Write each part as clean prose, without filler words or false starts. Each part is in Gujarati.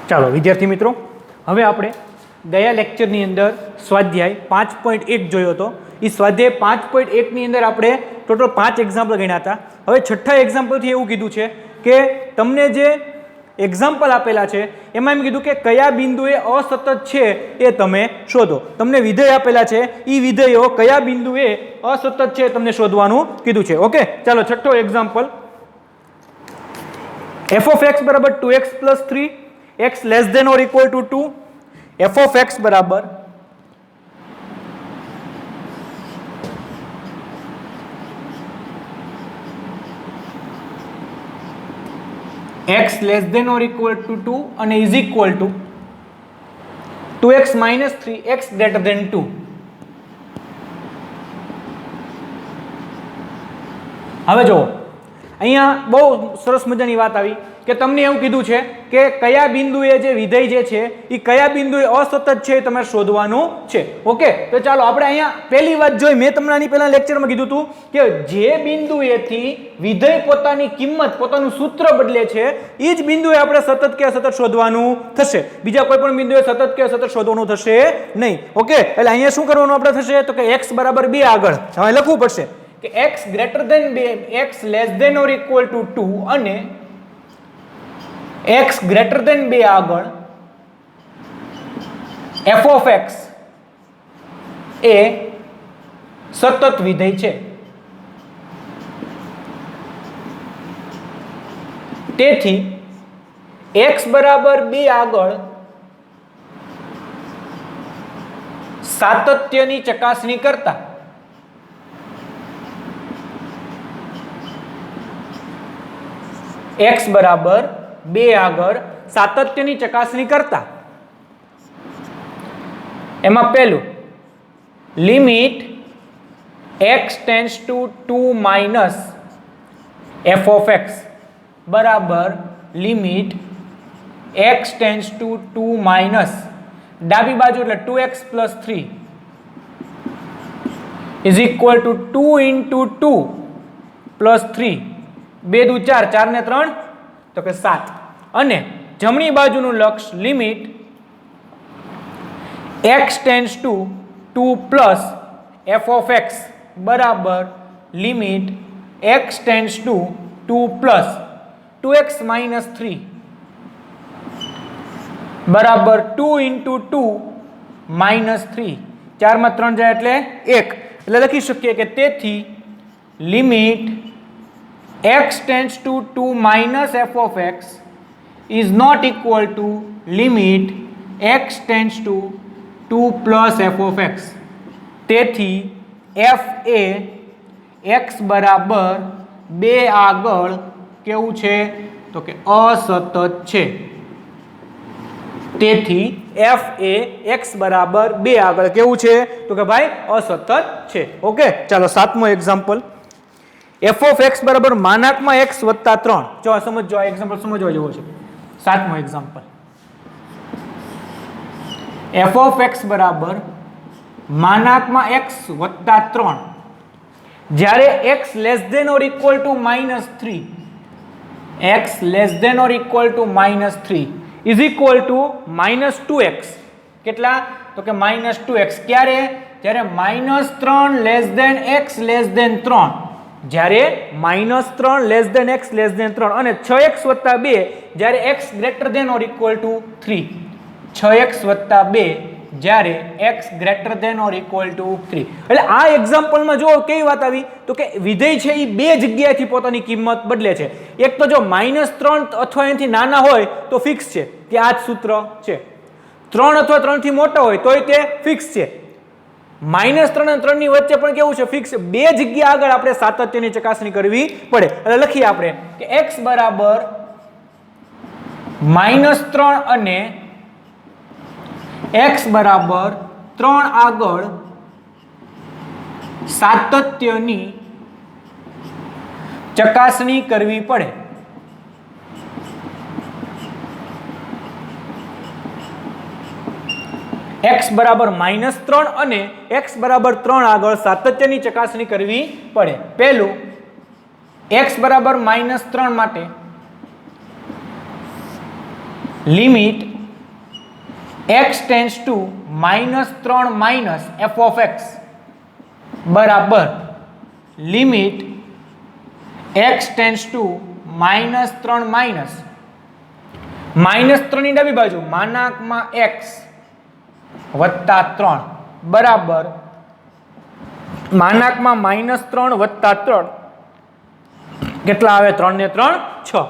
ચાલો વિદ્યાર્થી મિત્રો, હવે આપણે ગયા લેક્ચરની અંદર સ્વાધ્યાય 5.1 જોયો હતો. એ સ્વાધ્યાય 5.1ની અંદર આપણે ટોટલ 5 એક્ઝામ્પલ ગણ્યા હતા. હવે છઠ્ઠા એક્ઝામ્પલથી એવું કીધું છે કે તમને જે એક્ઝામ્પલ આપેલા છે એમાં એમ કીધું કે કયા બિંદુએ અસતત છે એ તમે શોધો. તમને વિધેય આપેલા છે, એ વિધેયો કયા બિંદુએ અસતત છે તમને શોધવાનું કીધું છે. ઓકે, ચાલો છઠ્ઠો એક્ઝામ્પલ. f of x બરાબર 2x plus 3 x less than or equal to 2. f of x બરાબર x less than or equal to 2 અને is equal to 2x minus 3 x greater than 2. હવે જો અહીંયા બહુ સરસ મજાની વાત આવી કે તમને એવું કીધું છે કે કયા બિંદુએ જે વિધેય જે છે એ કયા બિંદુએ અસતત છે એ તમારે શોધવાનું છે. ઓકે, તો ચાલો આપણે અહીંયા પહેલી વાત જોઈ. મેં તમને આની પહેલા લેક્ચરમાં કીધું હતું કે જે બિંદુએથી વિધેય પોતાની કિંમત પોતાનું સૂત્ર બદલે છે એ જ બિંદુએ આપણે સતત કે અસતત શોધવાનું થશે. બીજા કોઈ પણ બિંદુએ સતત કે અસતત શોધવાનું થશે નહીં. ઓકે, એટલે અહીંયા શું કરવાનું આપણે થશે તો કે x બરાબર 2 આગળ હવે લખવું પડશે કે x greater than 2, x less than or equal to 2 અને x greater than 2 આગળ f of x એ સતત વિધેય છે. તેથી x બરાબર 2 આગળ સાતત્યની ચકાસણી કરતા x બરાબર 2 આગળ સાતત્યની ચકાસણી કરતા એમાં પહેલું limit x tends two 2 minus f of x બરાબર limit x tends two 2 minus ડાબી બાજુ એટલે 2x plus 3 is equal to 2 into 2 plus 3 2 દુ 4 4 ને 3 તો કે 7 અને જમણી બાજુનું લક્ષ limit x tends two 2 plus f of x બરાબર limit x tends two 2 plus 2x minus 3 બરાબર 2 ઇન્ટુ 2 માઇનસ 3 4 માં 3 જાય એટલે 1 એટલે લખી શકીએ કે તેથી limit x tends to 2 minus f of x is not equal to limit x tends to 2 plus f of x. તેથી f એ x બરાબર 2 આગળ કેવું છે તો કે અસતત છે. તેથી f એ x બરાબર 2 આગળ કેવું છે તો કે ભાઈ અસતત છે. ઓકે, ચાલો સાતમો એક્ઝામ્પલ. f of x બરાબર માનાકમાં x વત્તા 3. જો સમજો, આ એક્ઝામ્પલ સમજવા જેવો છે. સાતમો એક્ઝામ્પલ f of x બરાબર માનાકમાં x વત્તા 3 જ્યારે x less than or equal to -3 x less than or equal to -3 is equal to -2x. કેટલા તો કે -2x. ક્યારે? જ્યારે -3 less than x less than 3. જ્યારે -3 less than x less than 3 અને 6x વત્તા 2 જ્યારે x greater than or equal to 3. 6x વત્તા 2 જ્યારે x greater than or equal to 3. એટલે આ એક્ઝામ્પલમાં જો કેવી વાત આવી તો કે વિધેય છે એ બે જગ્યાએથી પોતાની કિંમત બદલે છે. એક તો જો -3 અથવા એનાથી નાના હોય તો ફિક્સ છે કે આ જ સૂત્ર છે. 3 અથવા 3 થી મોટો હોય તોય તે ફિક્સ છે. -3 અને 3 ની વચ્ચે પણ કેવું છે ફિક્સ. બે જગ્યા આગળ આપણે સાતત્યની ચકાસણી કરવી પડે. એટલે લખીએ આપણે કે x બરાબર -3 અને x બરાબર 3 આગળ સાતત્યની ચકાસણી કરવી પડે. x બરાબર -3 અને x બરાબર 3 આગળ સાતત્યની ચકાસણી કરવી પડે. પહેલું x બરાબર -3 માટે limit x tends to -3 minus F of X બરાબર limit x tends to -3 minus -3 ની ડાબી બાજુ માનાકમાં x વત્તા 3 બરાબર માનાકમાં -3 વત્તા 3 કેટલા આવે? 3 ને 3 6.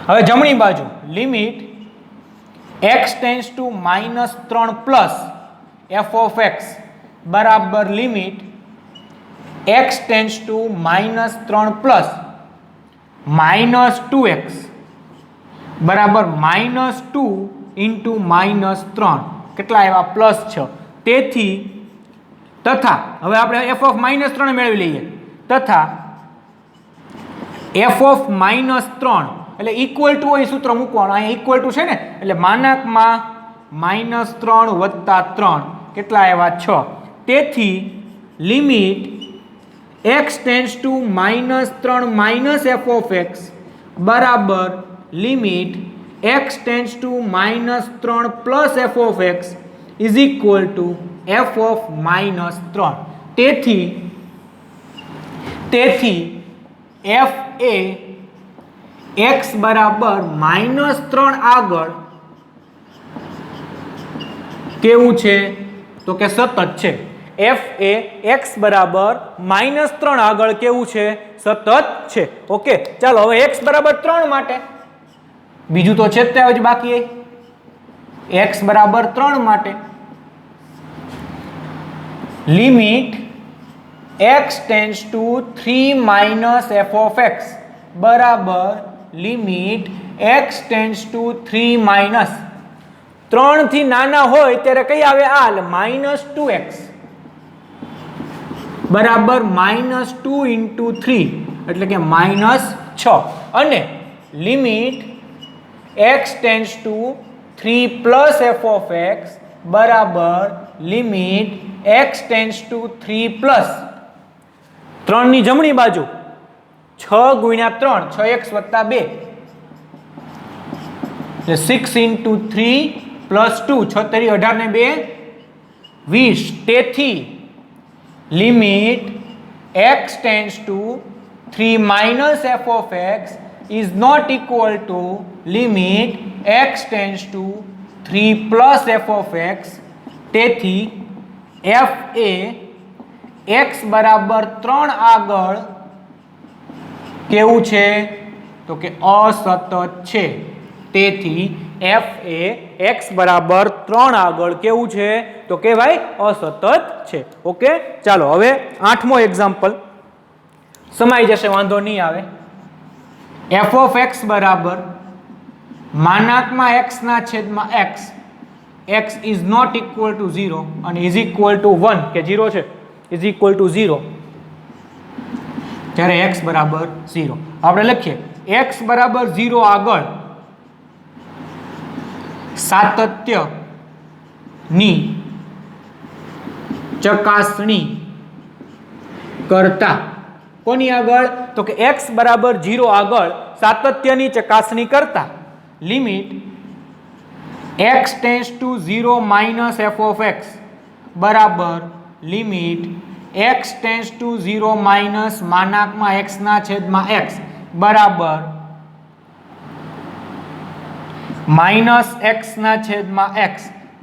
હવે જમણી બાજુ limit x tends to -3 plus F of X બરાબર limit x tends to -3 plus -2x બરાબર -2 ઇન્ટુ -3 કેટલા આવ્યા? +6. તેથી તથા હવે આપણે f ઓફ -3 મેળવી લઈએ તથા f ઓફ -3 એટલે ઇક્વલ ટુ એ સૂત્ર મૂકવાનું. અહીંયા ઇક્વલ ટુ છે ને એટલે માનાકમાં -3 વત્તા 3 કેટલા આવ્યા? 6. તેથી limit x tends to -3 minus F of X બરાબર limit x tends to -3 plus F of x is equal to f of -3. તેથી f એ x બરાબર -3 આગળ કેવું છે? તો કે સતત છે. f એ x બરાબર -3 આગળ કેવું છે? સતત છે. ઓકે, ચાલો હવે x બરાબર 3 માટે બીજું તો છે જ બાકી. x બરાબર 3 માટે limit x tends to 3 minus F of X બરાબર limit x tends to 3 minus 3 થી નાના હોય ત્યારે કઈ આવે? આ -2x બરાબર -2 ઇન્ટુ 3 એટલે કે -6 અને limit x tends to 3 plus F of X બરાબર limit x tends to 3 plus 3 ની જમણી બાજુ 6 ગુણ્યા 3 6x વત્તા 2 એટલે 6 ઇન્ટુ 3 પ્લસ 2 36 18 ને 2 20. તેથી limit x tends to 3 minus F of x is not equal to limit x tends to 3 plus F of x. તેથી f એ x બરાબર 3 આગળ કેવું છે? તો કે અસતત છે. તેથી f એ x બરાબર 3 આગળ કેવું છે? તો કે ભાઈ અસતત છે. ઓકે, ચાલો હવે 8મો એક્ઝામ્પલ સમાઈ જશે, વાંધો નહીં આવે. f ઓફ x બરાબર માનાકમાં x ના છેદમાં x x is not equal to 0 અને ઇઝ ઇક્વલ ટુ 1 કે 0 છે ઇઝ ઇક્વલ ટુ 0 ત્યારે x બરાબર 0. આપણે લખીએ x બરાબર 0 આગળ સાતત્યની ચકાસણી કરતા કોની આગળ? તો કે x બરાબર 0 આગળ સાતત્યની ચકાસણી કરતા limit x tends to 0 minus F of X બરાબર limit x tends to 0 minus માનાકમાં x ના છેદમાં x બરાબર માઇનસ x ના છેદમાં x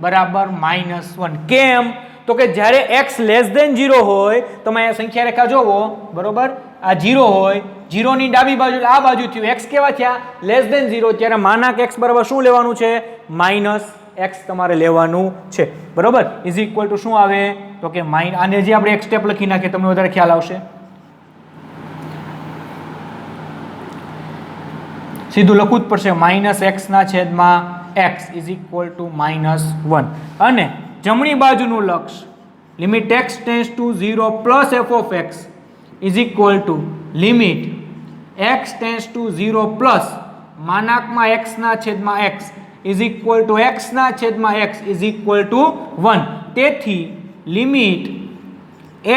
બરાબર -1. કેમ? તો કે જ્યારે x લેસ ધેન 0 હોય તમે અહીંયા સંખ્યા રેખા જોવો બરોબર, આ 0 હોય 0 ની ડાબી બાજુ આ બાજુ થયું x કેવા થયા? Less than 0. ત્યારે માનાક x બરાબર શું લેવાનું છે? -x તમારે લેવાનું છે બરોબર. ઇઝ ઇક્વલ ટુ શું આવે? તો કે આને જે આપણે એક સ્ટેપ લખી નાખીએ તમને વધારે ખ્યાલ આવશે. સીધું લખવું જ પડશે -x ના છેદમાં x ઇઝ ઇક્વલ ટુ -1 અને જમણી બાજુનું લક્ષ limit x tends to 0 plus F of x is equal to limit x tends to 0 plus માનાકમાં x ના છેદમાં x is equal to x ના છેદમાં x ઇઝ ઇક્વલ ટુ 1. તેથી limit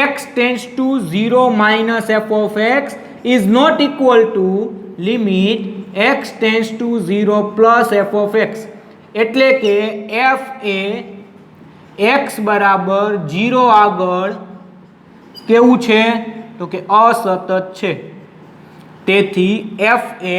x tends to 0 minus F of x is not equal to limit x tends to 0 plus F of X એટલે કે f એ x બરાબર 0 આગળ કેવું છે તો કે અસતત છે. તેથી f એ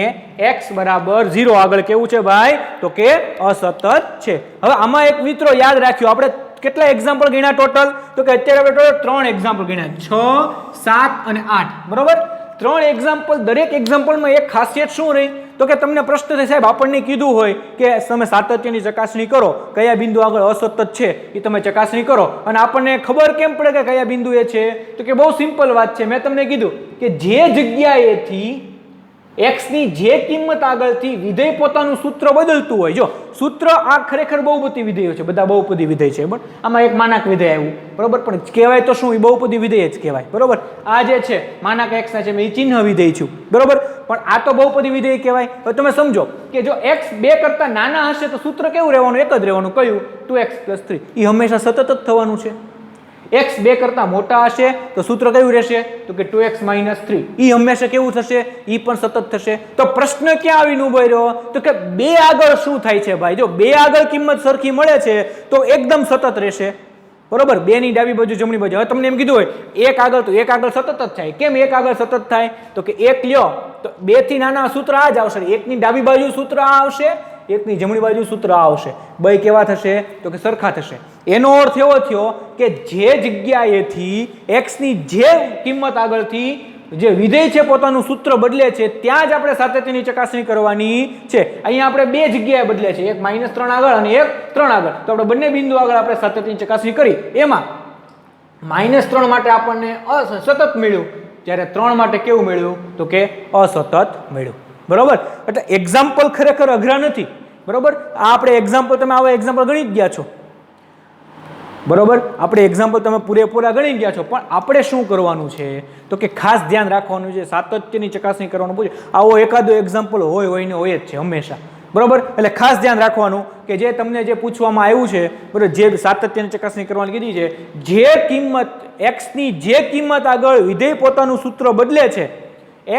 x બરાબર 0 આગળ કેવું છે ભાઈ તો કે અસતત છે. હવે આમાં એક મિત્રો યાદ રાખ્યો, આપણે કેટલા એક્ઝામ્પલ ગણ્યા ટોટલ તો કે અત્યારે આપણે ટોટલ 3 એક્ઝામ્પલ ગણ્યા, 6, 7 અને 8 બરોબર. 3 એક્ઝામ્પલ, દરેક એક્ઝામ્પલમાં એક ખાસિયત શું રહી તો કે તમને પ્રશ્ન થાય સાહેબ આપણને કીધું હોય કે તમે સાતત્યની ચકાસણી કરો, કયા બિંદુ આગળ અસતત છે એ તમે ચકાસણી કરો, અને આપણને ખબર કેમ પડે કે કયા બિંદુ એ છે તો કે બહુ સિમ્પલ વાત છે. મેં તમને કીધું કે જે જગ્યાએથી x ની જે કિંમત આગળથી વિધેય પોતાનું સૂત્ર બદલતું હોય, જો સૂત્ર આ ખરેખર બહુપદી વિધેયો છે, બધા બહુપદી વિધેય છે બરાબર. આમાં એક માનાક વિધેય આવ્યું બરોબર, પણ કહેવાય તો શું એ બહુપદી વિધેય જ કહેવાય બરોબર. આ જે છે માનાક x ના છે મેં ચિહ્ન વિધેય છું બરોબર, પણ આ તો બહુપદી વિધેય કહેવાય. હવે તમે સમજો કે જો x 2 કરતા નાના હશે તો સૂત્ર કેવું રહેવાનું, એક જ રહેવાનું, કયું 2x + 3. એ હંમેશા સતત જ થવાનું છે. x 2 કરતા મોટા હશે તો સૂત્ર કયું રહેશે તો કે 2x - 3. એ હંમેશા કેવું થશે, એ પણ સતત થશે. તો પ્રશ્ન ક્યાં આવીને ઉભો રહ્યો તો કે 2 આગળ શું થાય છે ભાઈ, જો 2 આગળ કિંમત સરખી મળે છે તો એકદમ સતત રહેશે બરોબર. 2 ની ડાબી બાજુ જમણી બાજુ. હવે તમને એમ કીધું હોય 1 આગળ, તો 1 આગળ સતત જ થાય. કેમ 1 આગળ સતત થાય તો કે 1 લ્યો તો 2 થી નાના સૂત્ર આ જ આવશે, 1 ની ડાબી બાજુ સૂત્ર આ આવશે, 1 ની જમણી બાજુ સૂત્ર આ આવશે. બે કેવા થશે તો કે સરખા થશે. એનો અર્થ એવો થયો કે જે જગ્યાએથી x ની જે કિંમત આગળથી જે વિધેય છે પોતાનું સૂત્ર બદલે છે ત્યાં જ આપણે સાતત્યની ચકાસણી કરવાની છે. અહીંયા આપણે 2 જગ્યાએ બદલે છે, એક -3 આગળ અને એક 3 આગળ. તો આપણે બંને બિંદુ આગળ આપણે સાતત્યની ચકાસણી કરી. એમાં -3 માટે આપણને સતત મળ્યું, જ્યારે 3 માટે કેવું મળ્યું તો કે અસતત મળ્યું બરોબર. એટલે એક્ઝામ્પલ ખરેખર અઘરા નથી બરોબર. આ આપણે એક્ઝામ્પલ, તમે આવા એક્ઝામ્પલ ગણી જ ગયા છો બરોબર. આપણે એક્ઝામ્પલ તમે પૂરેપૂરા ગણી ગયા છો, પણ આપણે શું કરવાનું છે તો કે ખાસ ધ્યાન રાખવાનું છે, સાતત્યની ચકાસણી કરવાનું પૂછે. આવો એકાદો એક્ઝામ્પલ હોય ને હોય જ છે હંમેશા બરોબર. એટલે ખાસ ધ્યાન રાખવાનું કે જે તમને જે પૂછવામાં આવ્યું છે બરોબર, જે સાતત્યની ચકાસણી કરવાની કીધી છે, જે કિંમત x ની જે કિંમત આગળ વિધેય પોતાનું સૂત્ર બદલે છે,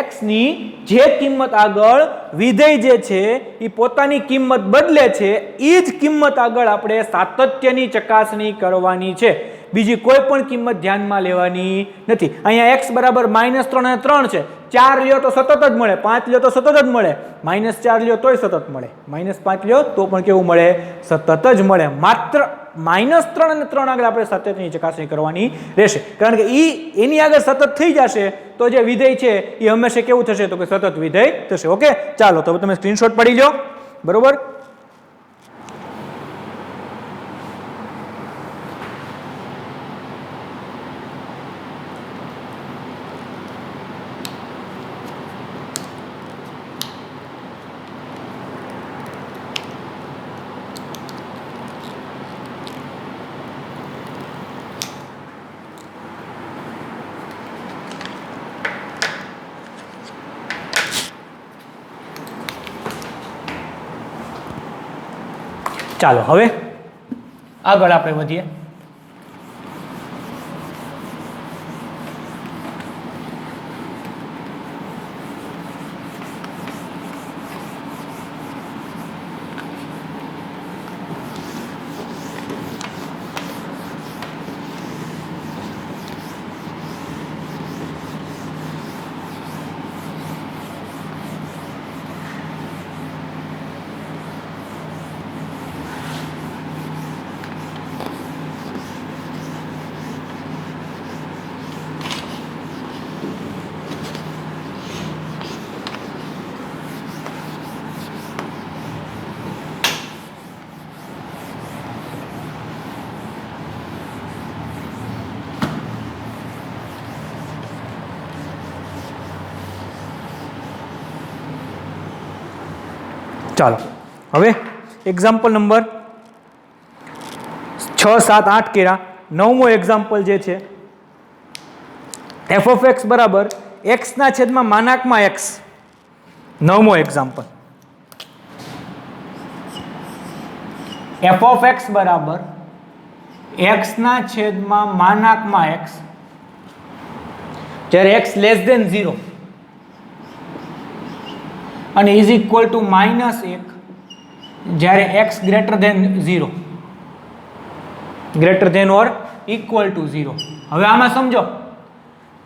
x ની જે કિંમત આગળ વિધેય જે છે એ પોતાની કિંમત બદલે છે, એ જ કિંમત આગળ આપણે સાતત્યની ચકાસણી કરવાની છે. બીજી કોઈ પણ કિંમત ધ્યાનમાં લેવાની નથી. અહીંયા x બરાબર -3 અને 3 છે, 4 લ્યો તો સતત જ મળે, 5 લ્યો તો સતત જ મળે, -4 લ્યો તોય સતત મળે, -5 લ્યો તો પણ કેવું મળે, સતત જ મળે. માત્ર -3 અને 3 આગળ આપણે સાતત્યની ચકાસણી કરવાની રહેશે, કારણ કે એની આગળ સતત થઈ જશે તો જે વિધેય છે એ હંમેશા કેવું થશે તો કે સતત વિધેય થશે. ઓકે, ચાલો તો તમે સ્ક્રીનશોટ પાડી લો બરોબર. ચાલો હવે આગળ આપણે વધીએ. ચાલો હવે એક્ઝામ્પલ નંબર 6, 7, 8 કર્યા. 9મો એક્ઝામ્પલ જે છે f of x બરાબર x ના છેદમાં માનાકમાં x. 9મો એક્ઝામ્પલ f of x બરાબર x ના છેદમાં માનાકમાં x, જ્યારે x લેસ ધેન 0 અને ઇઝ ઇક્વલ ટુ -1 જ્યારે x greater than 0, greater than or equal to 0. હવે આમાં સમજો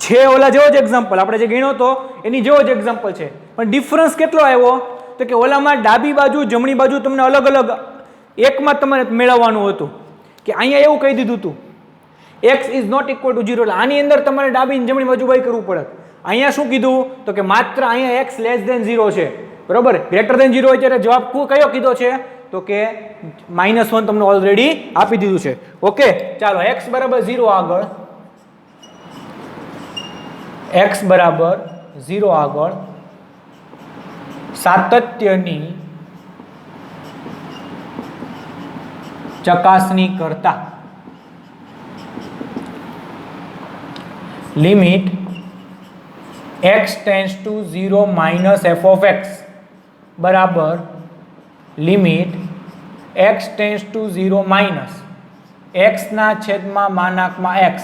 છે ઓલા જેવો જ એક્ઝામ્પલ આપણે જે ગણ્યો તો એની જેવો જ એક્ઝામ્પલ છે, પણ ડિફરન્સ કેટલો આવ્યો તો કે ઓલામાં ડાબી બાજુ જમણી બાજુ તમને અલગ અલગ એકમાં તમારે મેળવવાનું હતું, કે અહીંયા એવું કહી દીધું હતું x is not equal to 0, એટલે આની અંદર તમારે ડાબી અને જમણી બાજુ બાય કરવું પડે. અહીંયા શું કીધું તો કે માત્ર અહીંયા x લેસ ધેન 0 છે, બરોબર. ગ્રેટર ધેન 0 હોય ત્યારે જવાબ કયો કીધો છે તો કે -1 તમને ઓલરેડી આપી દીધું છે. ઓકે, ચાલો x બરાબર 0 આગળ, x બરાબર 0 આગળ સાતત્યની ચકાસણી કરતા limit x tends two 0 minus f of x બરાબર limit x tends two 0 minus x ના છેદમાં માનાકમાં x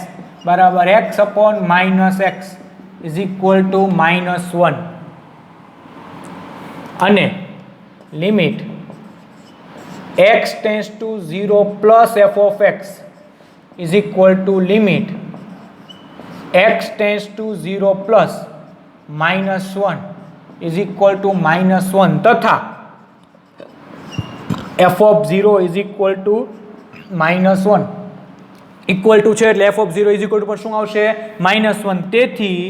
બરાબર x upon minus x is equal to -1 અને limit x tends two 0 plus f of x is equal to limit x tends two 0 plus -1 is equal to -1 તથા f of 0 is equal to -1 equal to છે એટલે f of 0 is equal two પણ શું આવશે -1. તેથી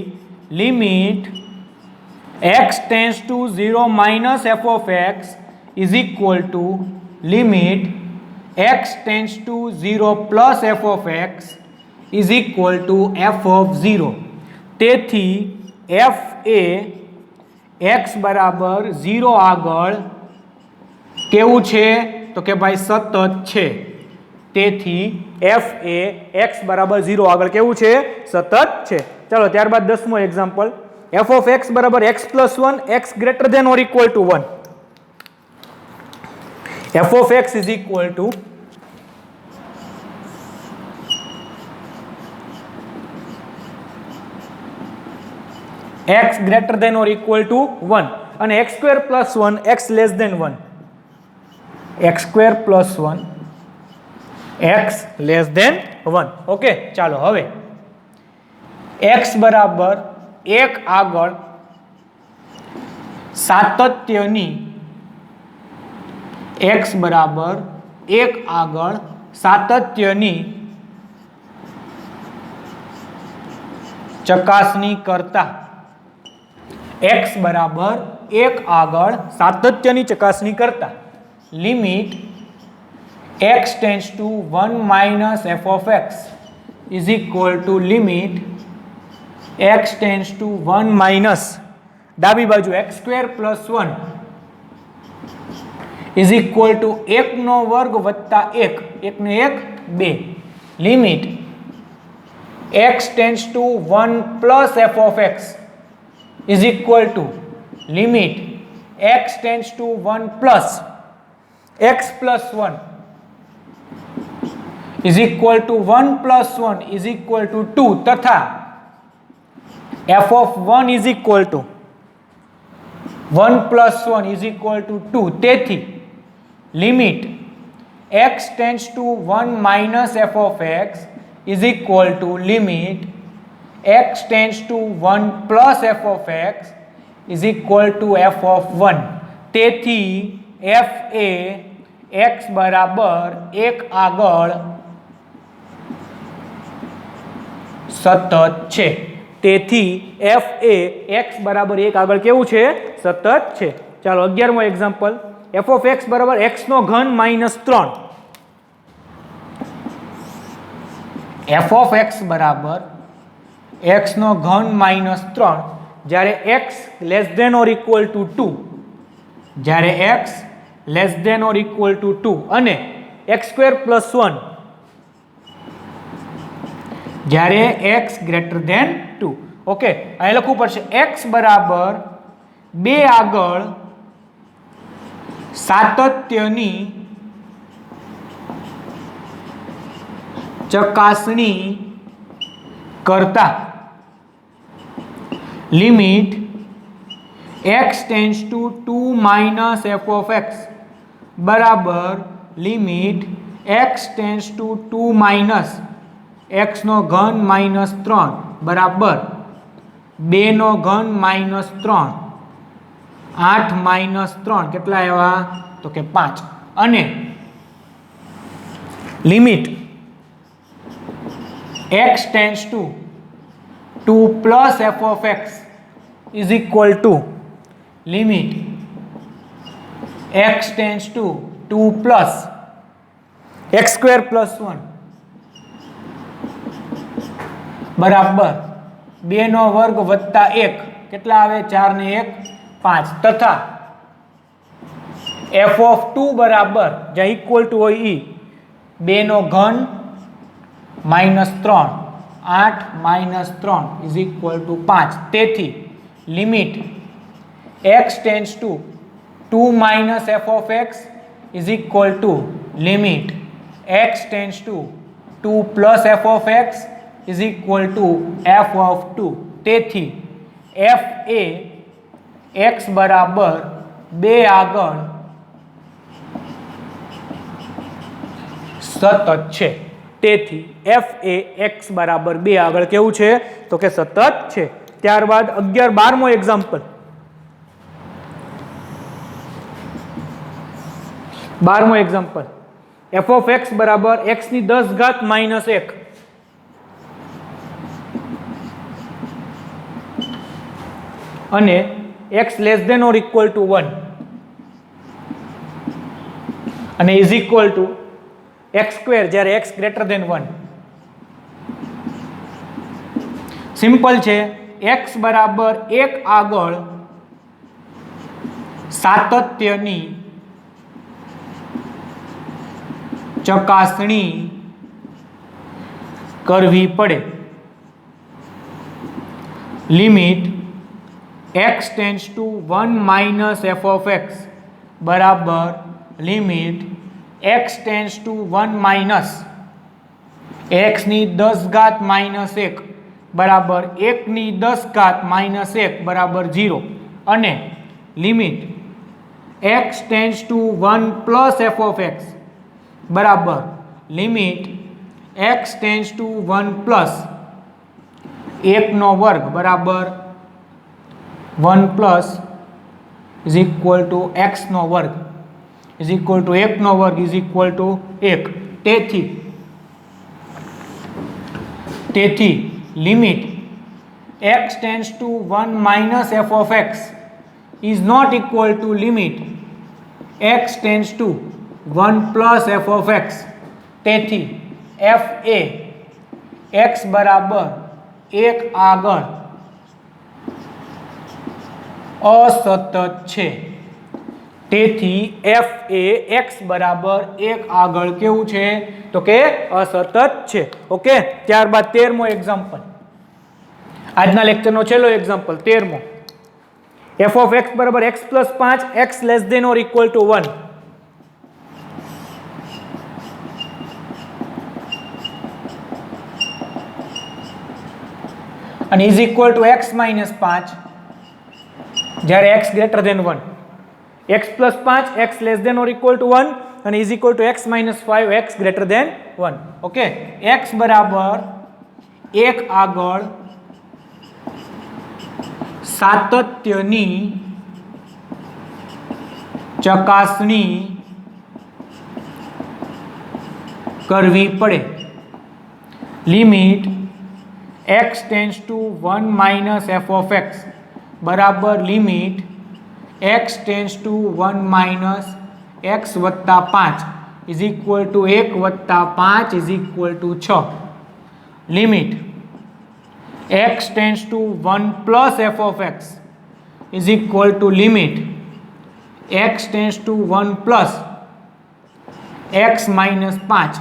limit x tends two 0 minus f of x is equal to limit x tends two 0 plus f of x is equal to f of 0. તેથી f એ x બરાબર 0 આગળ કેવું છે તો કે ભાઈ સતત છે. તેથી f એ x બરાબર 0 આગળ કેવું છે સતત છે. ચાલો ત્યારબાદ 10મો એક્ઝામ્પલ, f ઓફ x બરાબર x plus 1 x greater than or equal to 1. f of x is equal to x greater than or equal to 1 અને x square plus 1 x less than 1, x square plus 1 x less than 1. Okay, ચાલો હવે x બરાબર 1 આગળ સાતત્યની x બરાબર 1 આગળ સાતત્યની ચકાસણી કરતા x બરાબર 1 આગળ સાતત્યની ચકાસણી કરતા limit x tends to 1 minus f of x is equal to limit x tends to 1 minus ડાબી બાજુ x square plus 1 is equal to 1 નો વર્ગ વત્તા 1, 1 ને 1 2, limit x tends to 1 plus f of x is equal to limit x tends to 1 plus x plus 1 is equal to 1 plus 1 is equal to 2 तथा f of 1 is equal to 1 plus 1 is equal to 2. તેથી limit x tends to 1 minus f of x is equal to limit x tends to 1 plus f of x is equal to f of 1. તેથી f એ x બરાબર 1 આગળ સતત છે. તેથી f એ x બરાબર 1 આગળ કેવું છે સતત છે. ચાલો 11મો એક્ઝામ્પલ, f of x બરાબર x નો ઘન માઇનસ 3. f of x બરાબર x નો ઘન માઇનસ 3 જ્યારે x less than or equal to 2, જ્યારે x less than or equal to 2 અને x સ્ક્વેર પ્લસ 1 જ્યારે x ગ્રેટર ધેન 2. ઓકે, અહીં લખવું પડશે x બરાબર 2 આગળ સાતત્યની ચકાસણી કરતા limit x tends two 2 minus f of x બરાબર limit x tends two 2 minus x નો ઘન માઇનસ 3 બરાબર 2 નો ઘન માઇનસ 3 8 માઇનસ 3 કેટલા આવ્યા તો કે 5 અને limit x tends two 2 plus f of x is equal to limit x tends two 2 plus x square plus 1 બરાબર 2 નો વર્ગ વત્તા 1 કેટલા આવે 4 ને 1 5 તથા f ઓફ 2 બરાબર જ્યાં ઇક્વલ ટુ હોય ઈ 2 નો ઘન minus 3 8 minus 3 is equal two 5 તેથી limit x tends two 2 minus f of x is equal to limit x tends two 2 plus f of x is equal to f of 2 તેથી f એ x બરાબર 2 આગળ સતત છે તેથી f એ x બરાબર 2 આગળ કેવું છે તો કે સતત છે ત્યારબાદ 11 12મો એક્ઝામ્પલ 12મો એક્ઝામ્પલ f ઓફ x બરાબર x ની 10 ઘાત માઇનસ 1 અને x less than or equal to 1 અને is equal to x square જ્યારે x ગ્રેટર ધેન 1 સિમ્પલ છે x બરાબર 1 આગળ સાતત્યની ચકાસણી કરવી પડે limit x tends to 1 minus f of x બરાબર limit x tends to 1 minus x ની 10 ઘાત માઇનસ 1 બરાબર 1 ની 10 ઘાત માઇનસ 1 બરાબર 0 અને limit x tends to 1 plus f of x બરાબર limit x tends to 1 plus 1 નો વર્ગ બરાબર 1 plus is equal to x નો વર્ગ ઇઝ ઇક્વલ ટુ 1 નો વર્ગ ઇઝ ઇક્વલ ટુ 1 તેથી limit x tends to 1 minus f of x is not equal to limit x tends to 1 plus f of x તેથી f એ x બરાબર 1 આગળ અસતત છે તેથી f એ x બરાબર 1 આગળ કેવું છે તો કે અસતત છે ઓકે ત્યારબાદ 13મો એક્ઝામ્પલ આજના લેક્ચરનો છેલ્લો એક્ઝામ્પલ 13મો f ઓફ x બરાબર x plus 5 x less than or equal to 1 અને is equal to x minus 5 જ્યારે x greater than 1 x plus 5 x less than or equal to 1 અને is equal to x minus 5 x greater than 1 okay x બરાબર 1 આગળ સાતત્યની ચકાસણી કરવી પડે limit x tends to 1 minus f of x બરાબર limit x tends to 1 minus x વત્તા 5 ઇઝ ઇક્વલ ટુ 1 વત્તા 5 is equal two 6 limit x tends to 1 plus f of x is equal to limit x tends to 1 plus x minus 5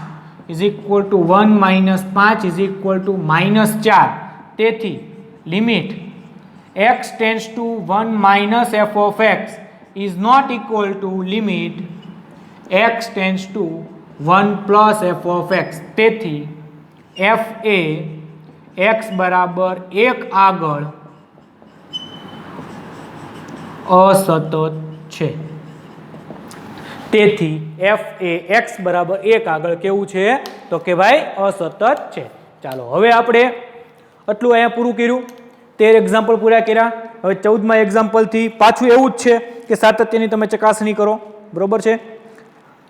is equal to 1 minus 5 is equal two minus 4 તેથી limit x tends to 1 minus f of x is not equal to limit x tends to 1 plus f of x તેથી f એ x બરાબર 1 આગળ અસતત છે તેથી f એ x બરાબર 1 આગળ કેવું છે તો કે ભાઈ અસતત છે. ચાલો હવે આપણે આટલું અહીંયા પૂરું કર્યું, 13 એક્ઝામ્પલ પૂરા કર્યા. હવે 14મા એક્ઝામ્પલથી પાછું એવું જ છે કે સાતત્યની તમે ચકાસણી કરો, બરોબર છે.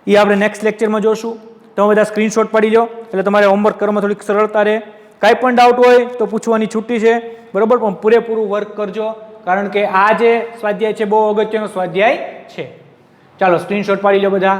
એ આપણે નેક્સ્ટ લેક્ચરમાં જોશું. તમે બધા સ્ક્રીનશોટ પાડી લો એટલે તમારે હોમવર્ક કરવામાં થોડીક સરળતા રહે. કાંઈ પણ ડાઉટ હોય તો પૂછવાની છૂટી છે, બરોબર, પણ પૂરેપૂરું વર્ક કરજો કારણ કે આ જે સ્વાધ્યાય છે બહુ અગત્યનો સ્વાધ્યાય છે. ચાલો સ્ક્રીનશોટ પાડી લો બધા.